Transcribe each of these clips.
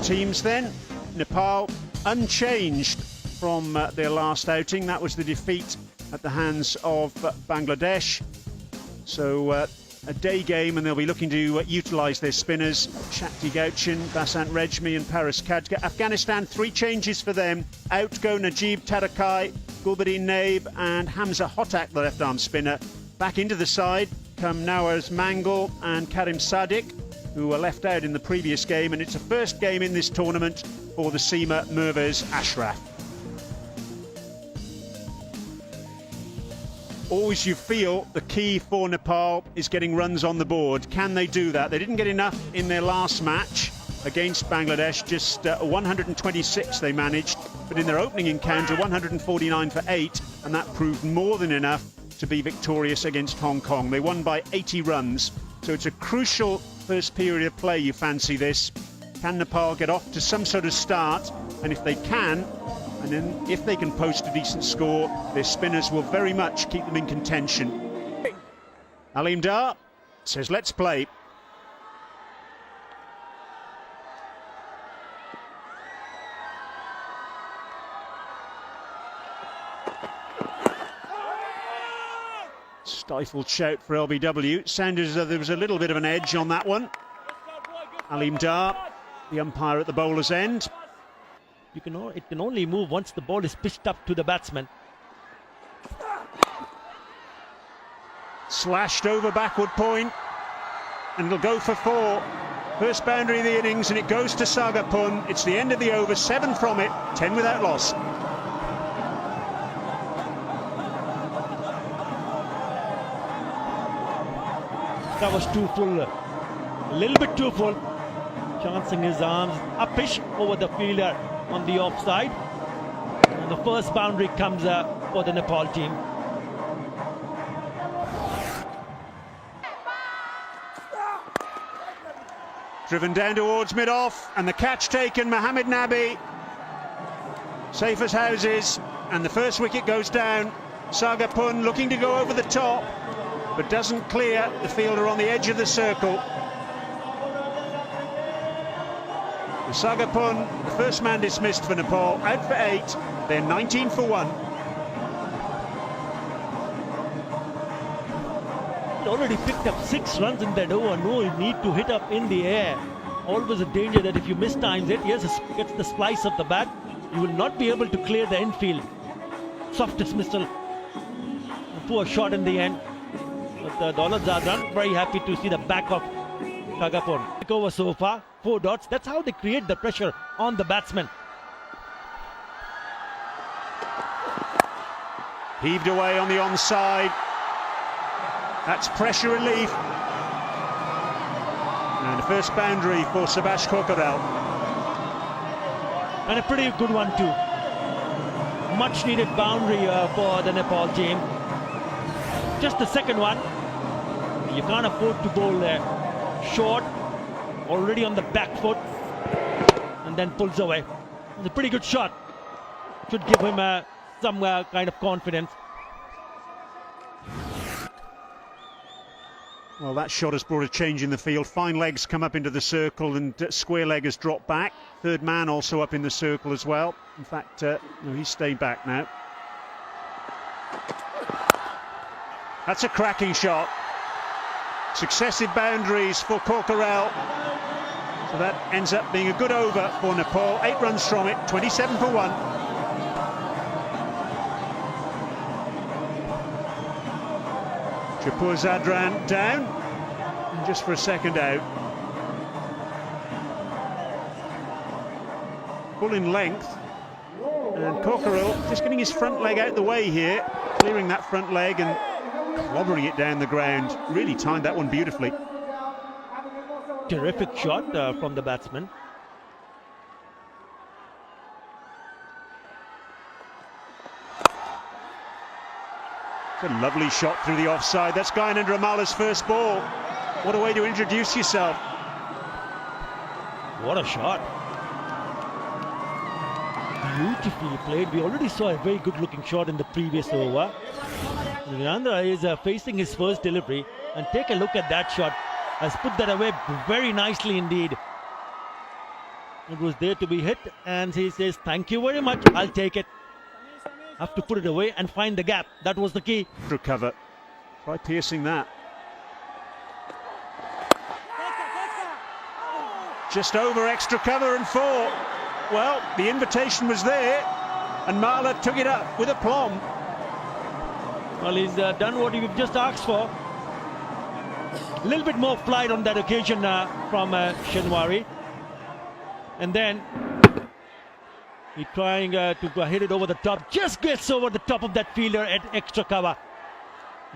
teams then. Nepal unchanged from their last outing. That was the defeat at the hands of Bangladesh. So a day game, and they'll be looking to utilise their spinners. Shakti Gauchin, Basant Rejmi and Paris Khadka. Afghanistan, 3 changes for them. Out go Najib Tarakai, Gulbadin Naib and Hamza Hotak, the left-arm spinner. Back into the side come Nawaz Mangal and Karim Sadiq, who were left out in the previous game, and it's a first game in this tournament for the Seema Mirvaz Ashraf. Always you feel the key for Nepal is getting runs on the board. Can they do that? They didn't get enough in their last match against Bangladesh, just 126 they managed, but in their opening encounter 149 for 8, and that proved more than enough to be victorious against Hong Kong. They won by 80 runs, so it's a crucial first period of play. You fancy this. Can Nepal get off to some sort of start? And if they can, and then if they can post a decent score, their spinners will very much keep them in contention. Alim Dar says, let's play. Stifled shout for LBW. Sounded as though there was a little bit of an edge on that one. Alim Dar, the umpire at the bowler's end. It can only move once the ball is pitched up to the batsman. Slashed over backward point, and it'll go for 4. First boundary of the innings, and it goes to Sagapun. It's the end of the over, 7 from it, 10 without loss. That was too full, a little bit too full. Chancing his arms upish over the fielder on the offside. And the first boundary comes for the Nepal team. Driven down towards mid-off, and the catch taken, Mohammed Nabi. Safe as houses, and the first wicket goes down. Sagapun looking to go over the top, but doesn't clear the fielder on the edge of the circle. Sagapun, the first man dismissed for Nepal, out for 8. They're 19 for 1. He already picked up 6 runs in that over. No need to hit up in the air. Always a danger that if you mistimes it, yes, it gets the splice of the bat, you will not be able to clear the infield. Soft dismissal. A poor shot in the end. But Daulat Zadran very happy to see the back of Sagapun. Over so far, 4 dots. That's how they create the pressure on the batsman. Heaved away on the onside. That's pressure relief. And the first boundary for Subhash Kokarel. And a pretty good one too. Much needed boundary for the Nepal team. Just the second one. You can't afford to bowl there. Short, already on the back foot, and then pulls away. It's a pretty good shot. Should give him some kind of confidence. Well, that shot has brought a change in the field. Fine legs come up into the circle, and square leg has dropped back. Third man also up in the circle as well. In fact, no, he's stayed back now. That's a cracking shot. Successive boundaries for Kokarel. So that ends up being a good over for Nepal. 8 runs from it, 27 for 1. Tripur Zadran down, and just for a second out. Full in length, and Kokarel just getting his front leg out the way here, clearing that front leg and clobbering it down the ground. Really timed that one beautifully. Terrific shot from the batsman. It's a lovely shot through the offside. That's Gyanendra Ramala's first ball. What a way to introduce yourself. What a shot. Beautifully played. We already saw a very good looking shot in the previous over. Gyanendra is facing his first delivery, and take a look at that shot. Has put that away very nicely indeed. It was there to be hit, and he says, "Thank you very much, I'll take it." Have to put it away and find the gap. That was the key. Cover. Try piercing that. Just over extra cover and 4. Well, the invitation was there, and Marla took it up with aplomb. Well, he's done what you've just asked for. A little bit more flight on that occasion from Shenwari. And then he's trying to hit it over the top. Just gets over the top of that fielder at extra cover.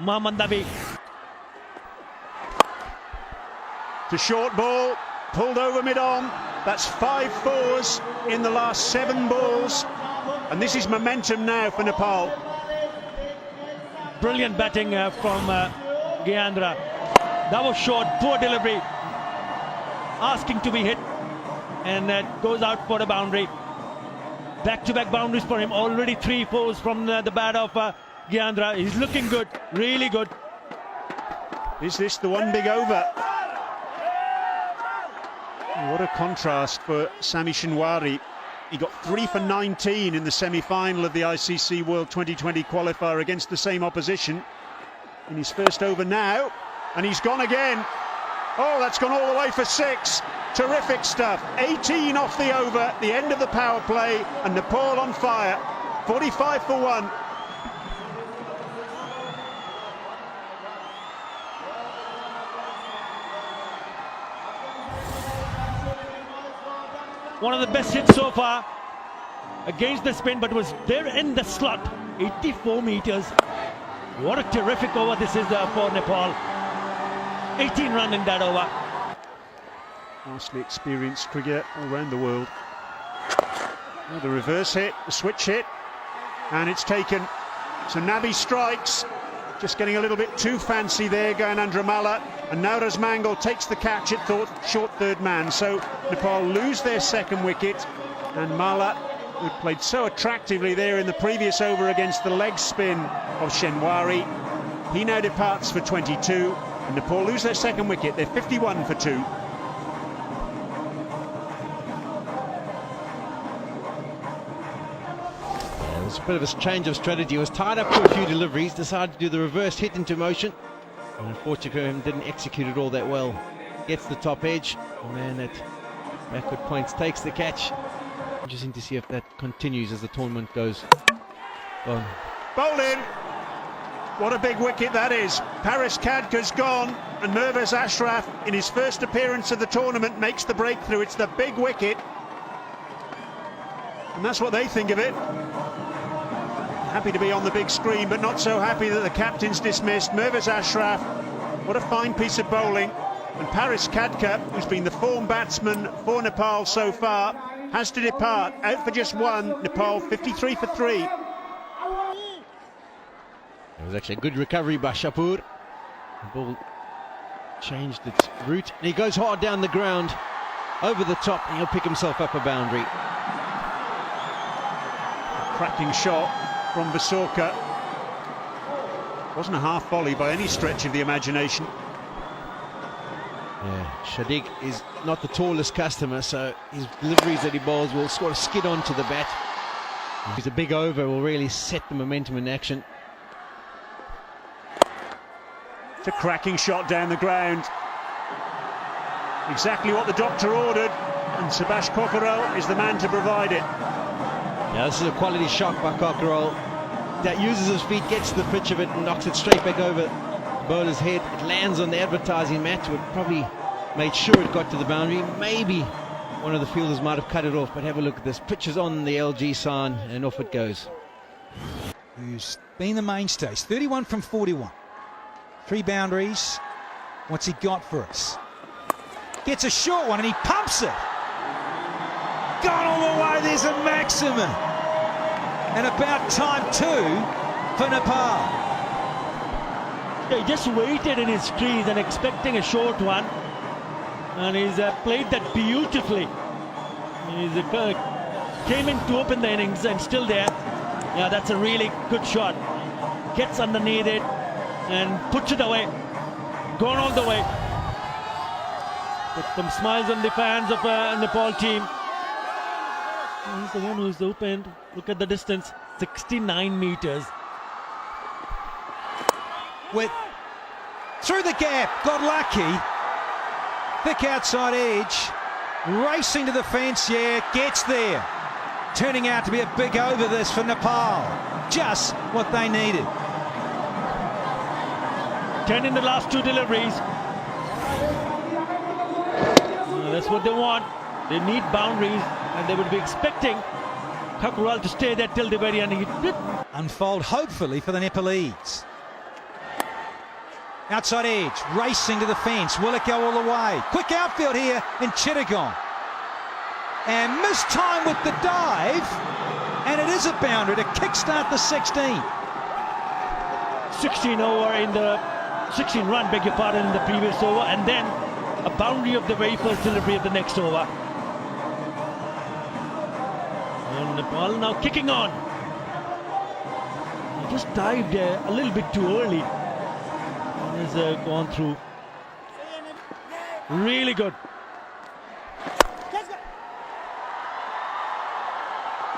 Mahamandabi. To short ball, pulled over mid-on. That's 5 4s in the last 7 balls. And this is momentum now for Nepal. Brilliant batting from Gyanendra. That was short, poor delivery. Asking to be hit. And goes out for the boundary. Back-to-back boundaries for him. Already 3 4s from the bat of Gyanendra. He's looking good, really good. Is this the one big over? What a contrast for Sami Shenwari. He got 3 for 19 in the semi-final of the ICC World 2020 qualifier against the same opposition. In his first over now, and he's gone again. Oh, that's gone all the way for 6. Terrific stuff. 18 off the over, the end of the power play, and Nepal on fire. 45 for 1. One of the best hits so far against the spin, but was there in the slot. 84 meters. What a terrific over this is for Nepal. 18 run in that over. Vastly experienced cricketer all around the world. Oh, the reverse hit, the switch hit, and it's taken. So Nabi strikes, just getting a little bit too fancy there, Gyanendra Malla, and now Mangal takes the catch at short third man. So Nepal lose their second wicket, and Malla, who played so attractively there in the previous over against the leg spin of Shenwari, he now departs for 22, and Nepal lose their second wicket. They're 51 for 2. It was a bit of a change of strategy. He was tied up for a few deliveries, decided to do the reverse hit into motion. And unfortunately, didn't execute it all that well. Gets the top edge, and then at backward points takes the catch. Interesting to see if that continues as the tournament goes on. Bowling! What a big wicket that is. Paris Khadka's gone, and Mirvaz Ashraf, in his first appearance of the tournament, makes the breakthrough. It's the big wicket, and that's what they think of it. Happy to be on the big screen, but not so happy that the captain's dismissed. Mirvaz Ashraf, what a fine piece of bowling. And Paris Khadka, who's been the form batsman for Nepal so far, has to depart. Out for just 1. Nepal 53 for 3. It was actually a good recovery by Shapur. The ball changed its route, and he goes hard down the ground, over the top, and he'll pick himself up a boundary. Cracking shot from Vasorka. Wasn't a half volley by any stretch of the imagination. Yeah, Shadiq is not the tallest customer, so his deliveries that he bowls will sort of skid onto the bat. He's a big over, will really set the momentum in action. It's a cracking shot down the ground. Exactly what the doctor ordered, and Subhash Kokkarel is the man to provide it. Yeah, this is a quality shot by Cockerell. That uses his feet, gets to the pitch of it, and knocks it straight back over the bowler's head. It lands on the advertising mat, would probably made sure it got to the boundary. Maybe one of the fielders might have cut it off, but have a look at this. Pitch is on the LG sign, and off it goes. Who's been the mainstays, 31 from 41. 3 boundaries. What's he got for us? Gets a short one, and he pumps it. Gone all the way, there's a maximum. And about time too for Nepal. He just waited in his crease and expecting a short one. And he's played that beautifully. He's came in to open the innings and still there. Yeah, that's a really good shot. Gets underneath it and puts it away. Gone all the way. Put some smiles on the fans of Nepal team. He's the one who's opened. Look at the distance, 69 meters. With through the gap, got lucky. Thick outside edge, racing to the fence, yeah, gets there. Turning out to be a big over this for Nepal. Just what they needed. 10 in the last 2 deliveries. That's what they want. They need boundaries, and they would be expecting Kakural to stay there till the very end. He did Unfold hopefully for the Nepalese. Outside edge, racing to the fence. Will it go all the way? Quick outfield here in Chittagong. And missed time with the dive. And it is a boundary to kickstart the 16. 16 over in the 16 run, beg your pardon, in the previous over, and then a boundary of the very first delivery of the next over. And Nepal now kicking on. He just dived a little bit too early. And has gone through. Really good.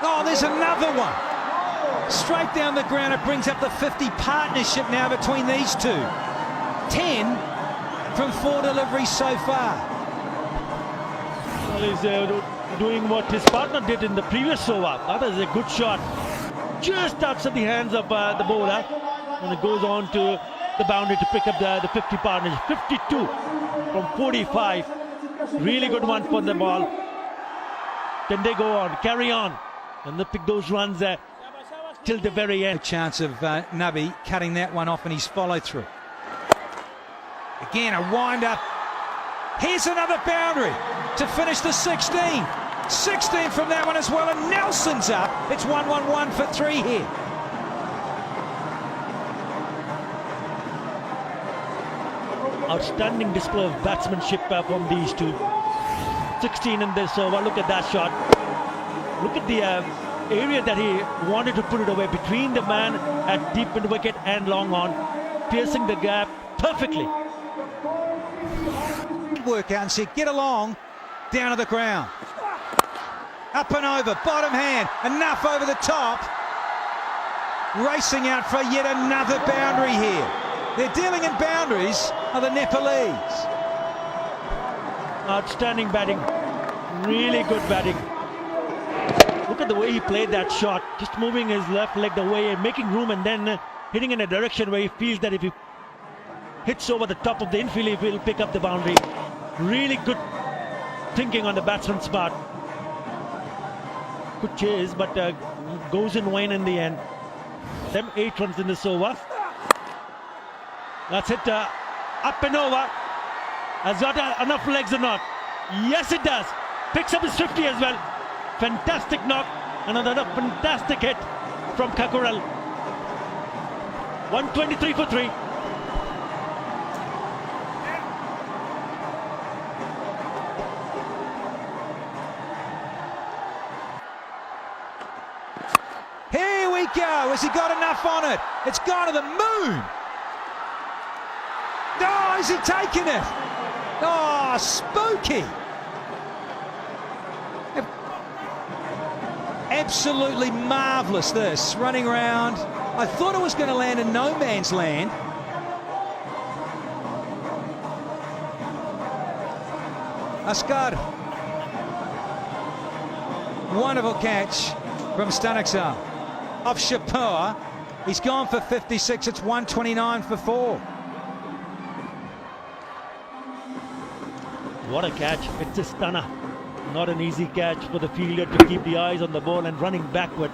Oh, there's another one. Straight down the ground, it brings up the 50 partnership now between these two. 10 from 4 deliveries so far. Well, he's doing what his partner did in the previous over. That is a good shot. Just outside the hands of the bowler. And it goes on to the boundary to pick up the 50 partnership. 52 from 45. Really good one for the ball. Then they go on, carry on. And they pick those runs till the very end. A chance of Nabi cutting that one off in his follow through. Again, a wind up. Here's another boundary to finish the 16. 16 from that one as well, and Nelson's up. It's 1-1-1 for 3 here. Outstanding display of batsmanship from these two. 16 in this over. Look at that shot. Look at the area that he wanted to put it away between the man at deep mid wicket and long on, piercing the gap perfectly. Work out and said, get along, down to the ground. Up and over, bottom hand, enough over the top. Racing out for yet another boundary here. They're dealing in boundaries are the Nepalese. Outstanding batting. Really good batting. Look at the way he played that shot. Just moving his left leg away and making room, and then hitting in a direction where he feels that if he hits over the top of the infield, he will pick up the boundary. Really good thinking on the batsman's part. Good chase, but goes in vain in the end. Them 8 runs in this over. That's it. Up and over. Has got enough legs or not? Yes, it does. Picks up his 50 as well. Fantastic knock. Another fantastic hit from Kakural. 123 for 3. Here we go. Has he got enough on it? It's gone to the moon. Oh, is he taking it? Oh, spooky. Absolutely marvellous this, running around. I thought it was going to land in no man's land. Asghar. Wonderful catch from Staniksar. Off Shapur. He's gone for 56. It's 129 for 4. What a catch. It's a stunner. Not an easy catch for the fielder to keep the eyes on the ball and running backward.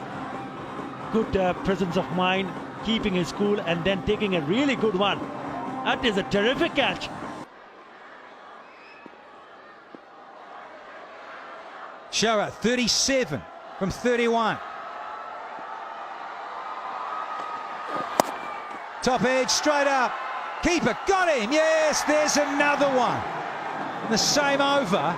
Good presence of mind, keeping his cool, and then taking a really good one. That is a terrific catch. Shara, 37 from 31. Top edge, straight up. Keeper, got him. Yes, there's another one. The same over.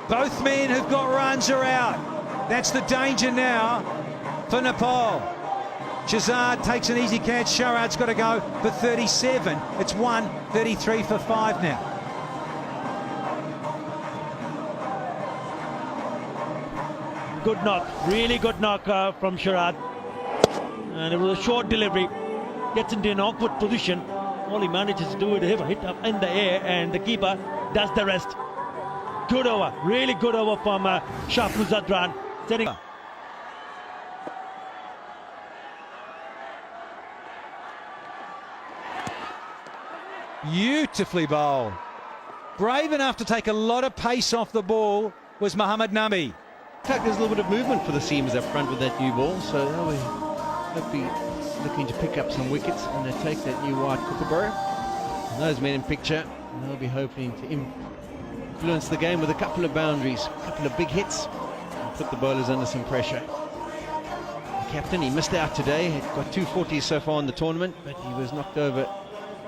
Both men who've got runs are out. That's the danger now for Nepal. Shahzad takes an easy catch. Sharad's got to go for 37. It's 133 for 5 now. Good knock, really good knock from Sharad. And it was a short delivery. Gets into an awkward position. All he manages to do is hit up in the air, and the keeper does the rest. Good over, really good over from Shafruzadran. Setting. Beautifully bowled. Brave enough to take a lot of pace off the ball was Mohammad Nabi. In fact, there's a little bit of movement for the seamers up front with that new ball, so they'll be hopefully looking to pick up some wickets, and they take that new white kookaburra. And those men in picture, they'll be hoping to influence the game with a couple of boundaries, a couple of big hits, and put the bowlers under some pressure. The captain, he missed out today. He got 240s so far in the tournament, but he was knocked over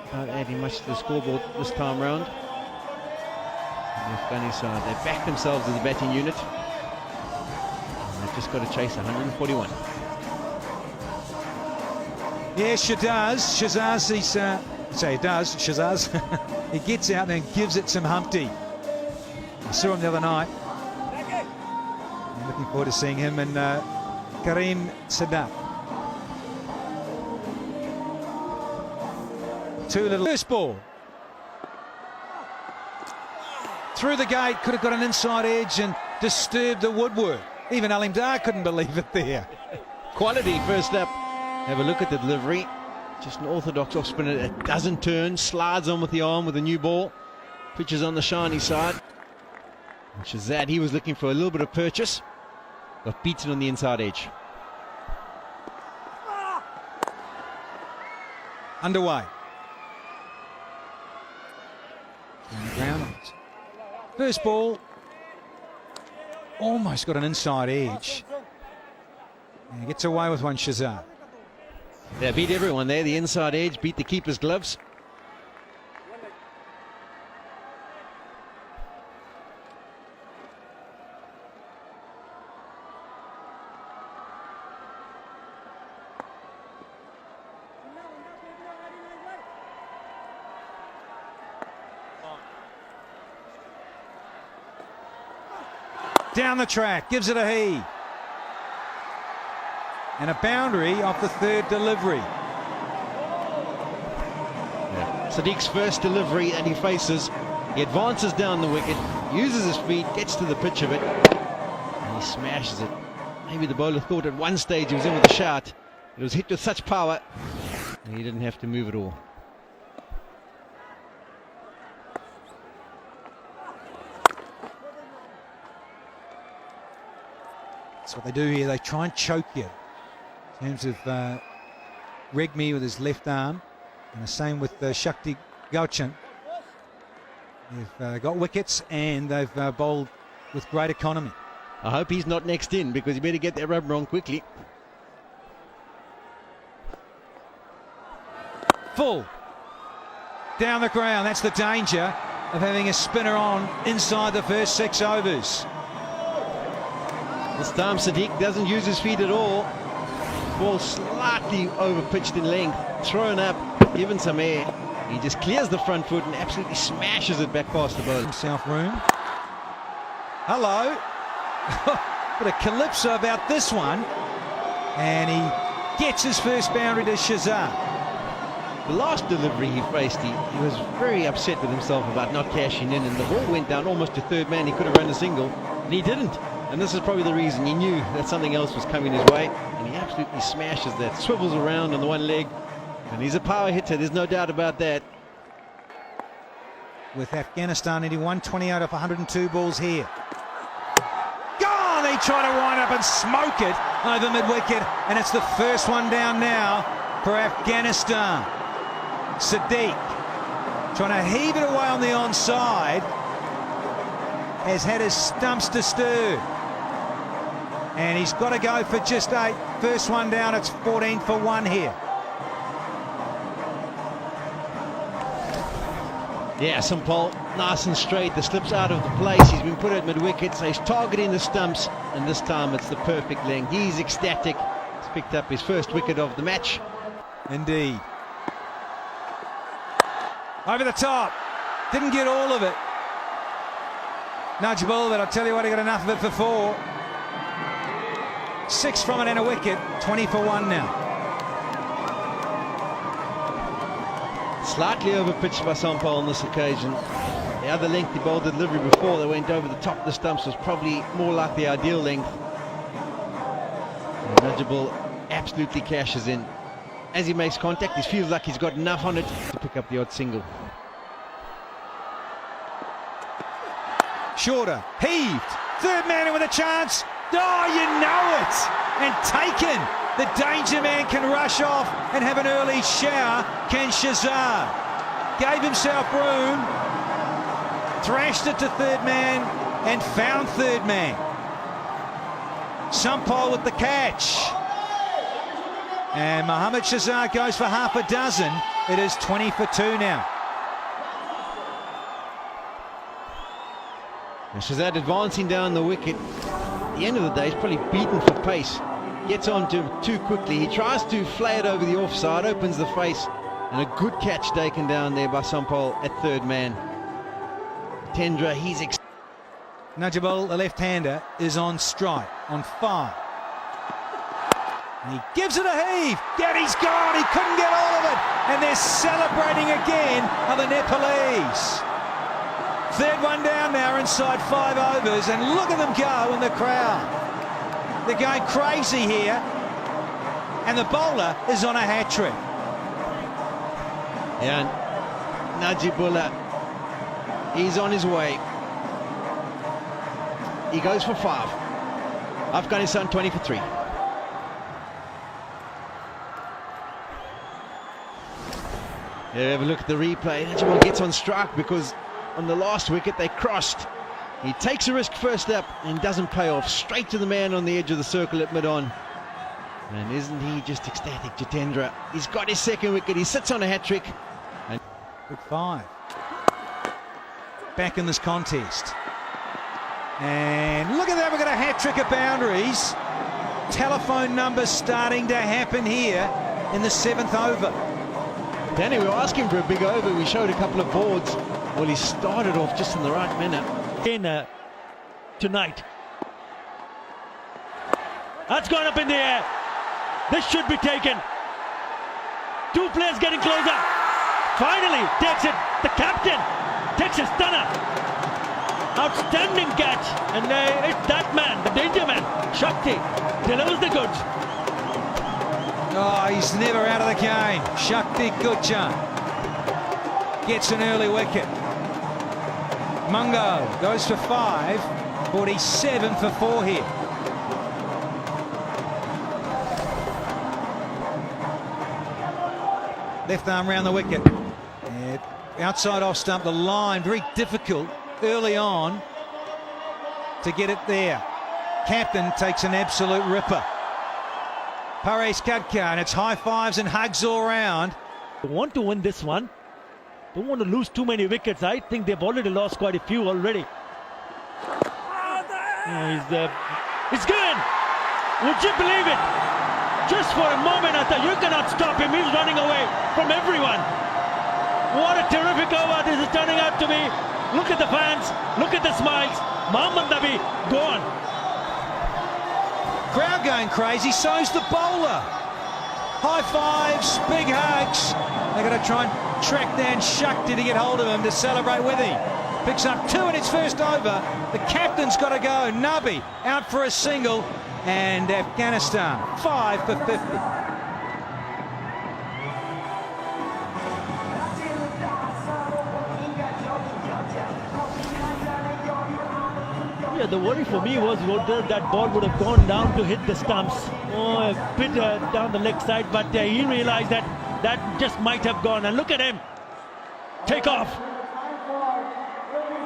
without adding much to the scoreboard this time round. And the Afghanistan, they backed themselves as a batting unit. And they've just got to chase 141. Yes, Shazaz, he's, say he does, Shazaz. He gets out and gives it some Humpty. I saw him the other night. I'm looking forward to seeing him and Kareem Sadat. Two little first ball. Through the gate, could have got an inside edge and disturbed the woodwork. Even Alim Dar couldn't believe it there. Quality first up. Have a look at the delivery. Just an orthodox off spinner that doesn't turn, slides on with the arm with a new ball. Pitches on the shiny side. And Shazad, he was looking for a little bit of purchase. Got beaten on the inside edge. Underway. On the ground. First ball. Almost got an inside edge. And he gets away with one, Shazad. They beat everyone there. The inside edge beat the keeper's gloves. Down the track, gives it a heave. And a boundary off the third delivery. Yeah. Sadiq's first delivery and he faces. He advances down the wicket, uses his feet, gets to the pitch of it, and he smashes it. Maybe the bowler thought at one stage he was in with a shout. It was hit with such power, and he didn't have to move at all. That's what they do here. They try and choke you. In terms of Regmi with his left arm, and the same with Shakti Gauchan. They've got wickets and they've bowled with great economy. I hope he's not next in, because you better get that rubber on quickly. Full. Down the ground. That's the danger of having a spinner on inside the first 6 overs. This time Sadiq doesn't use his feet at all. Ball slightly over pitched in length, thrown up, given some air. He just clears the front foot and absolutely smashes it back past the bowler. Himself room. Hello. Bit of calypso about this one. And he gets his first boundary to Shazad. The last delivery he faced, he was very upset with himself about not cashing in, and the ball went down almost to third man. He could have run a single, and he didn't. And this is probably the reason. He knew that something else was coming his way, and he absolutely smashes that, swivels around on the one leg, and he's a power hitter, there's no doubt about that. With Afghanistan needing 128 off 102 balls here. Gone! They try to wind up and smoke it over mid-wicket, and it's the first one down now for Afghanistan. Sadiq trying to heave it away on the onside, has had his stumps disturbed. And he's got to go for just 8. First one down, it's 14 for 1 here. Yeah, Sampal, nice and straight. The slip's out of the place. He's been put at mid-wicket, so he's targeting the stumps, and this time it's the perfect length. He's ecstatic. He's picked up his first wicket of the match. Indeed. Over the top. Didn't get all of it. Nudge ball, but I'll tell you what, he got enough of it for 4. 6 from it and a wicket. 20 for 1 now. Slightly overpitched by Sampal on this occasion. The other length he bowled the delivery before that went over the top of the stumps was probably more like the ideal length. And Najibul absolutely cashes in. As he makes contact, he feels like he's got enough on it to pick up the odd single. Shorter, heaved, third man in with a chance. Oh, you know it! And taken. The danger man can rush off and have an early shower. Can Shazad. Gave himself room, thrashed it to third man and found third man. Sampal with the catch. And Mohammad Shazad goes for half a dozen. It is 20 for 2 now. And Shazad advancing down the wicket. At the end of the day, he's probably beaten for pace. Gets on to him too quickly. He tries to flay it over the offside, opens the face, and a good catch taken down there by Sampal at third man. Tendra, he's Najibul, the left-hander, is on strike, on 5. And he gives it a heave. Yeah, he's gone. He couldn't get all of it. And they're celebrating again, are the Nepalese. Third one down now inside 5 overs, and look at them go in the crowd. They're going crazy here, and the bowler is on a hat-trick. Yeah, Najibullah, he's on his way. He goes for 5. Afghanistan 20 for 3. Yeah, have a look at the replay. Najibullah gets on strike because on the last wicket they crossed. He takes a risk first up and doesn't pay off. Straight to the man on the edge of the circle at mid-on. And isn't he just ecstatic, Jitendra? He's got his second wicket. He sits on a hat-trick. Good 5. Back in this contest. And look at that, we've got a hat-trick of boundaries. Telephone numbers starting to happen here in the 7th over. Danny, we were asking for a big over. We showed a couple of boards. Well, he started off just in the right manner. Tonight. That's gone up in the air. This should be taken. 2 players getting closer. Finally takes it. The captain takes a stunner. Outstanding catch. And it's that man, the danger man, Shakti, delivers the goods. Oh, he's never out of the game. Shakti Gujjar gets an early wicket. Mungo goes for 5, 47 for 4 here. Left arm round the wicket. Yeah, outside off stump, the line, very difficult early on to get it there. Captain takes an absolute ripper. Paresh Kadkar, and it's high fives and hugs all round. They want to win this one. Don't want to lose too many wickets. I think they've already lost quite a few already. He's good. Would you believe it? Just for a moment I thought you cannot stop him. He's running away from everyone. What a terrific over this is turning out to be. Look at the fans. Look at the smiles. Mohammad Nabi gone. Crowd going crazy, so's the bowler. High fives, big hugs. They're going to try and track down Shakti to get hold of him to celebrate with him. Picks up 2 in its first over. The captain's got to go. Nabi out for a single. And Afghanistan 5 for 50. Yeah, the worry for me was whether that ball would have gone down to hit the stumps. Oh, a bit down the leg side, but he realized that that just might have gone. And look at him. Take off.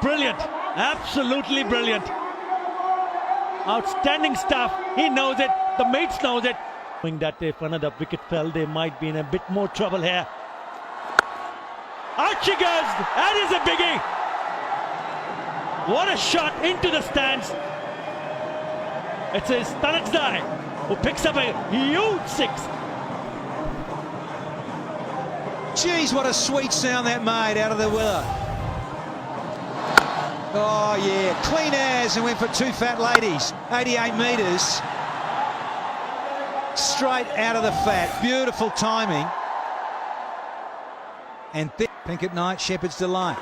Brilliant. Absolutely brilliant. Outstanding stuff. He knows it. The mates knows it. Knowing that if another wicket fell, they might be in a bit more trouble here. Out she goes. That is a biggie. What a shot into the stands. It's a Stanakzai who picks up a huge 6. Geez, what a sweet sound that made out of the willow. Oh yeah, clean as, and went for 2 fat ladies. 88 metres. straight out of the fat. Beautiful timing. And Pink at Night, Shepherd's Delight.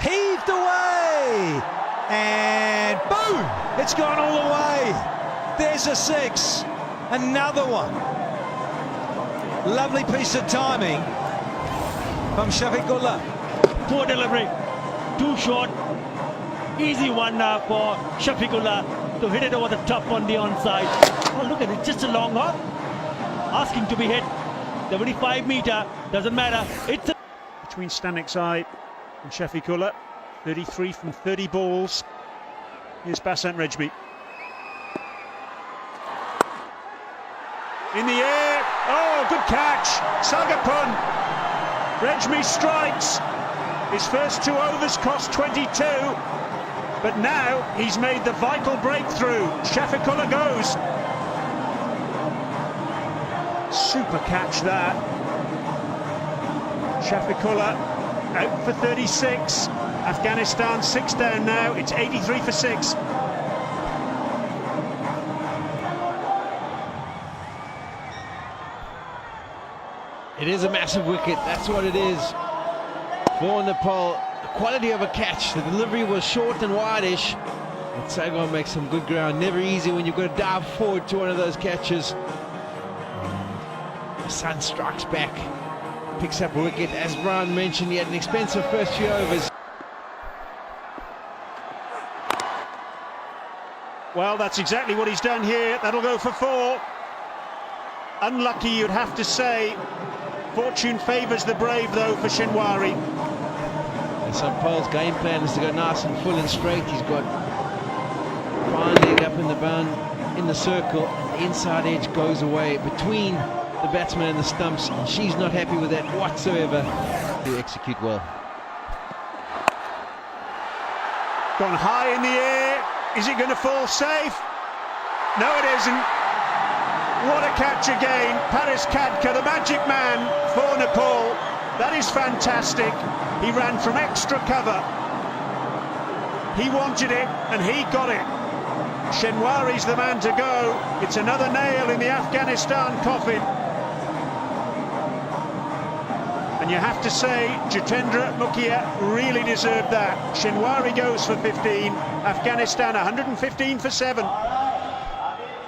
Heaved away! And boom! It's gone all the way. There's a 6. Another one. Lovely piece of timing from Shafiqullah. Poor delivery. Too short. Easy one now for Shafiqullah to hit it over the top on the onside. Oh, look at it. Just a long hop. Asking to be hit. 75 metre. Doesn't matter. It's a Between Stanexai and Shafiqullah. 33 from 30 balls. Here's Basant Rejmi. In the air. Oh, good catch. Sagapun. Rejmi strikes. His first 2 overs cost 22. But now he's made the vital breakthrough. Shafiqullah goes. Super catch that. Shafiqullah out for 36. Afghanistan 6 down now. It's 83 for 6. It is a massive wicket, that's what it is. For Nepal, the quality of a catch. The delivery was short and wide-ish. But Saigon makes some good ground. Never easy when you've got to dive forward to one of those catches. The sun strikes back, picks up a wicket. As Brian mentioned, he had an expensive first few overs. Well, that's exactly what he's done here. That'll go for 4. Unlucky, you'd have to say. Fortune favours the brave, though, for Shinwari. And so Paul's game plan is to go nice and full and straight. He's got fine leg up in the bun, in the circle, and the inside edge goes away between the batsman and the stumps. And she's not happy with that whatsoever. To execute well. Gone high in the air. Is it going to fall safe? No, it isn't. What a catch again. Paris Khadka, the magic man for Nepal. That is fantastic. He ran from extra cover. He wanted it and he got it. Shenwari's the man to go. It's another nail in the Afghanistan coffin. And you have to say, Jitendra Mukhia really deserved that. Shenwari goes for 15. Afghanistan 115 for 7.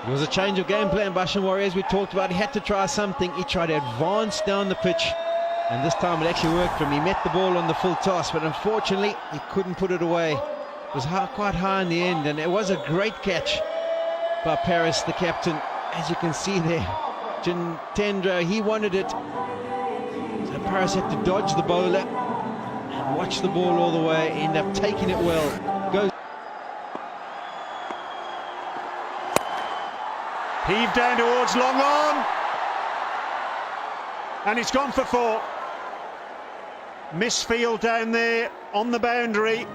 It was a change of game plan by Shinwari, as we talked about. He had to try something. He tried to advance down the pitch, and this time it actually worked for him. He met the ball on the full toss, but unfortunately he couldn't put it away. It was quite high in the end, and it was a great catch by Paris, the captain. As you can see there, Jitendra, he wanted it, so Paris had to dodge the bowler and watch the ball all the way, end up taking it well. Goes Heaved down towards long on, and it's gone for 4. Misfield down there on the boundary.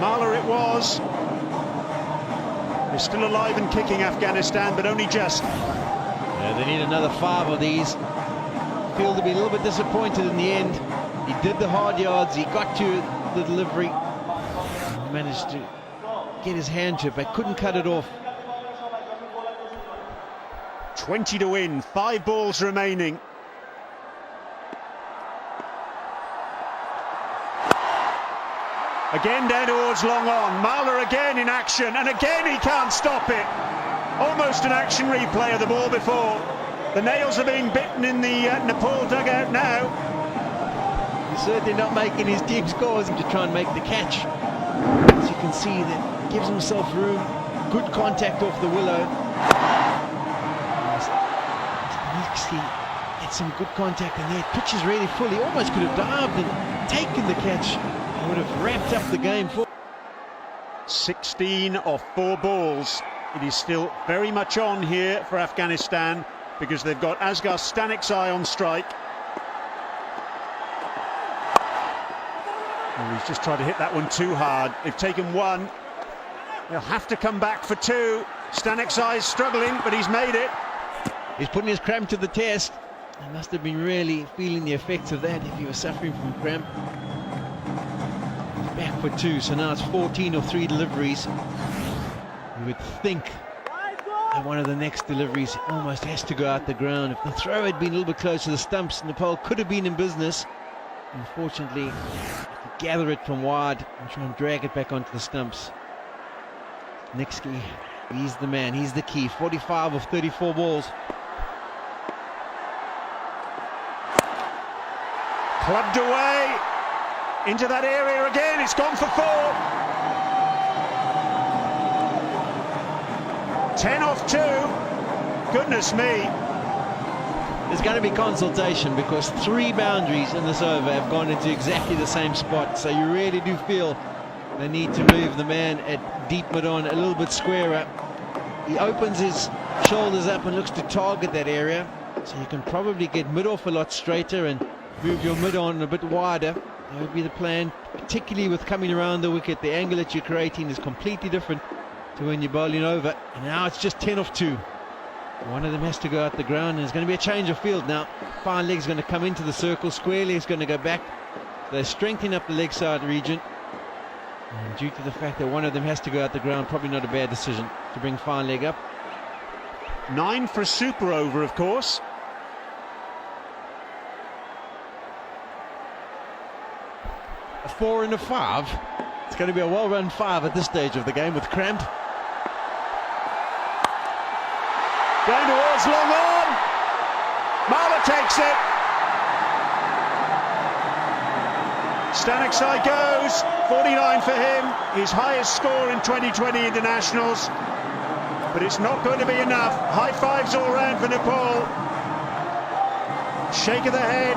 Marler it was. They're still alive and kicking, Afghanistan, but only just. Yeah, they need another 5 of these. Field to be a little bit disappointed in the end. He did the hard yards, he got to the delivery, he managed to get his hand to it, but couldn't cut it off. 20 to win, 5 balls remaining. Again down towards long on. Marler again in action, and again he can't stop it. Almost an action replay of the ball before. The nails are being bitten in the Nepal dugout now. He's certainly not making his deep scores to try and make the catch. As you can see, that gives himself room. Good contact off the willow. He gets some good contact in there. Pitches really full. He almost could have dived and taken the catch. He would have ramped up the game for 16 off 4 balls. It is still very much on here for Afghanistan because they've got Asghar Stanexai on strike. Oh, he's just tried to hit that one too hard. They've taken 1. They'll have to come back for 2. Stanexai is struggling, but he's made it. He's putting his cramp to the test. He must have been really feeling the effects of that if he was suffering from cramp. He's back for 2, so now it's 14 or 3 deliveries. You would think at one of the next deliveries. Almost has to go out the ground. If the throw had been a little bit closer to the stumps, Nepal could have been in business. Unfortunately, gather it from wide and try and drag it back onto the stumps. Nixky, he's the man, he's the key. 45 of 34 balls. Clubbed away into that area again. It's gone for 4. 10 off 2. Goodness me. There's going to be consultation because 3 boundaries in this over have gone into exactly the same spot. So you really do feel they need to move the man at deep mid-on a little bit squarer. He opens his shoulders up and looks to target that area. So you can probably get mid-off a lot straighter and move your mid-on a bit wider. That would be the plan, particularly with coming around the wicket. The angle that you're creating is completely different to when you're bowling over. And now it's just 10 off 2. One of them has to go out the ground, and there's going to be a change of field now. Fine leg's going to come into the circle, square leg's going to go back. They're strengthening up the leg side region. And due to the fact that one of them has to go out the ground, probably not a bad decision to bring fine leg up. 9 for a super over, of course. A 4 and a 5. It's going to be a well-run 5 at this stage of the game with cramped. Going towards long on. Marler takes it. Staniksai goes. 49 for him. His highest score in 2020 internationals. But it's not going to be enough. High fives all round for Nepal. Shake of the head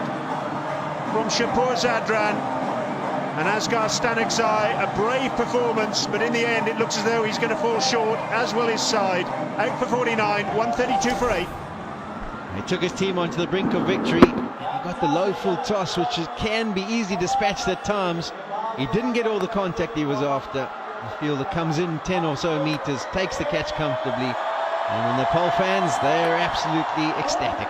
from Shapur Zadran. And Asghar Staniksai, a brave performance, but in the end it looks as though he's going to fall short, as will his side. Out for 49, 132 for 8. He took his team onto the brink of victory. He got the low full toss, which can be easily dispatched at times. He didn't get all the contact he was after. The fielder comes in 10 or so meters, takes the catch comfortably. And the Nepal fans, they're absolutely ecstatic.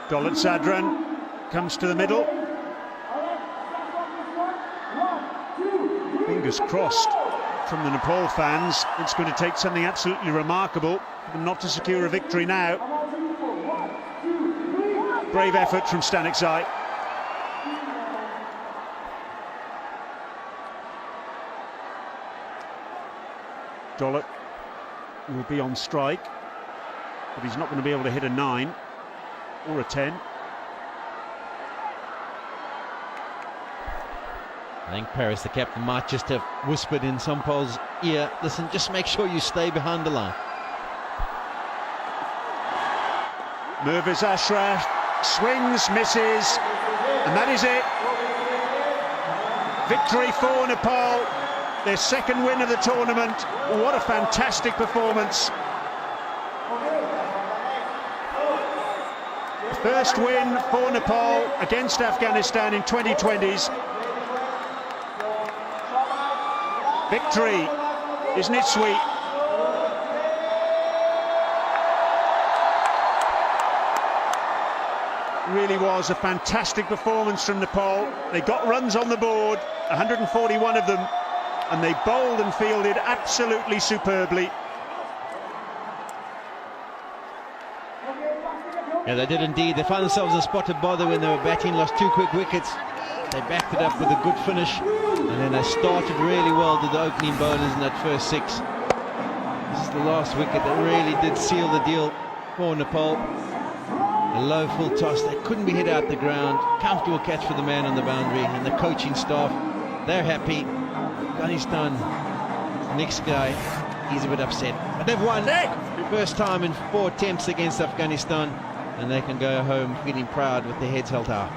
Dolat Sadran comes to the middle. Fingers crossed from the Nepal fans. It's going to take something absolutely remarkable for them not to secure a victory now. Brave effort from Staniksai. Dolat will be on strike, but he's not going to be able to hit a 9 or a 10. I think Paris, the captain, might just have whispered in Sampol's ear, listen, just make sure you stay behind the line. Mirwais Ashraf swings, misses, and that is it. Victory for Nepal, their second win of the tournament. What a fantastic performance. First win for Nepal against Afghanistan in 2020s. Victory, isn't it sweet? Really was a fantastic performance from Nepal. They got runs on the board, 141 of them, and they bowled and fielded absolutely superbly. Yeah, they did indeed. They found themselves in a spot of bother when they were batting, lost 2 quick wickets. They backed it up with a good finish, and then they started really well to the opening bowlers in that first 6. This is the last wicket that really did seal the deal for Nepal. A low full toss, they couldn't be hit out the ground. Comfortable catch for the man on the boundary, and the coaching staff, they're happy. Afghanistan, next guy, he's a bit upset. But they've won. First time in 4 attempts against Afghanistan, and they can go home feeling proud with their heads held high.